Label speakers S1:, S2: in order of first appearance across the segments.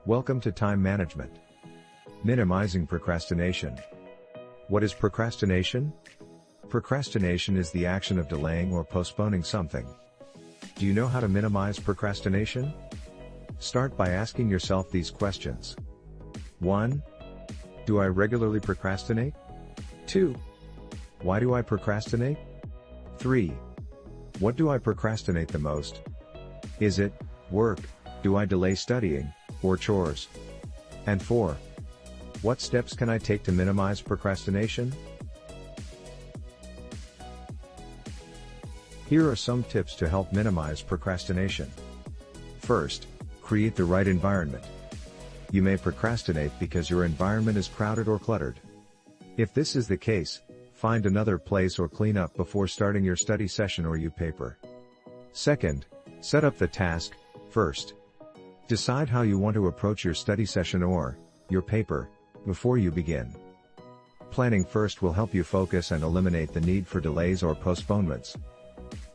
S1: Welcome to Time Management. Minimizing procrastination. What is procrastination? Procrastination is the action of delaying or postponing something. Do you know how to minimize procrastination? Start by asking yourself these questions. 1. Do I regularly procrastinate? 2. Why do I procrastinate? 3. What do I procrastinate the most? Is it work? Do I delay studying, or chores? And 4. What steps can I take to minimize procrastination? Here are some tips to help minimize procrastination. First, create the right environment. You may procrastinate because your environment is crowded or cluttered. If this is the case, find another place or clean up before starting your study session or use paper. Second, set up the task first. Decide how you want to approach your study session or your paper before you begin. Planning first will help you focus and eliminate the need for delays or postponements.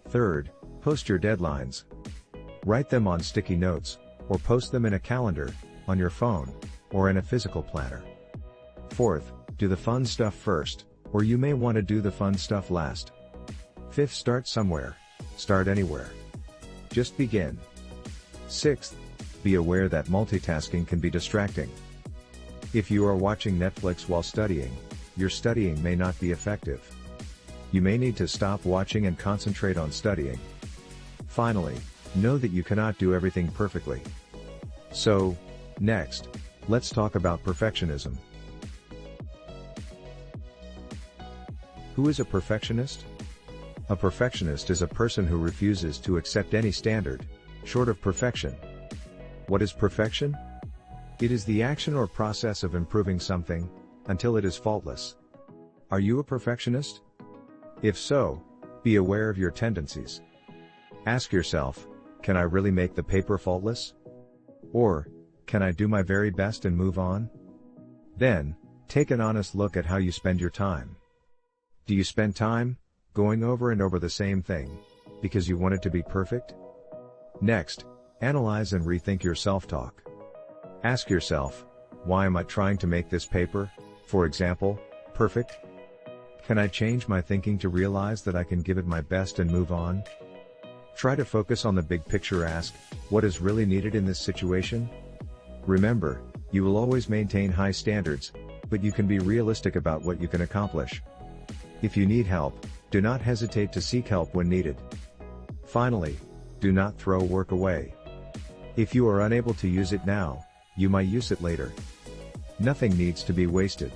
S1: Third, post your deadlines. Write them on sticky notes, or post them in a calendar, on your phone, or in a physical planner. Fourth, do the fun stuff first, or you may want to do the fun stuff last. Fifth, start somewhere. Start anywhere. Just begin. Sixth, be aware that multitasking can be distracting. If you are watching Netflix while studying, your studying may not be effective. You may need to stop watching and concentrate on studying. Finally, know that you cannot do everything perfectly. So, next, let's talk about perfectionism. Who is a perfectionist? A perfectionist is a person who refuses to accept any standard, short of perfection. What is perfection? It is the action or process of improving something, until it is faultless. Are you a perfectionist? If so, be aware of your tendencies. Ask yourself, can I really make the paper faultless? Or, can I do my very best and move on? Then, take an honest look at how you spend your time. Do you spend time going over and over the same thing because you want it to be perfect? Next, analyze and rethink your self-talk. Ask yourself, why am I trying to make this paper, for example, perfect? Can I change my thinking to realize that I can give it my best and move on? Try to focus on the big picture. Ask, what is really needed in this situation? Remember, you will always maintain high standards, but you can be realistic about what you can accomplish. If you need help, do not hesitate to seek help when needed. Finally, do not throw work away. If you are unable to use it now, you might use it later. Nothing needs to be wasted.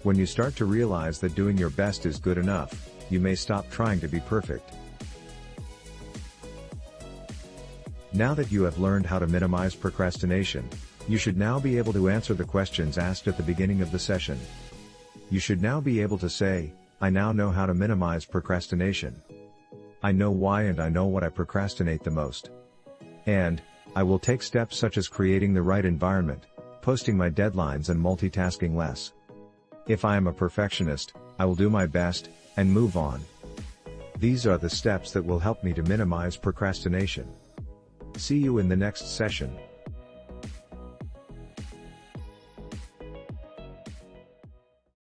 S1: When you start to realize that doing your best is good enough, you may stop trying to be perfect. Now that you have learned how to minimize procrastination, you should now be able to answer the questions asked at the beginning of the session. You should now be able to say, I now know how to minimize procrastination. I know why and I know what I procrastinate the most. And, I will take steps such as creating the right environment, posting my deadlines and multitasking less. If I am a perfectionist, I will do my best, and move on. These are the steps that will help me to minimize procrastination. See you in the next session.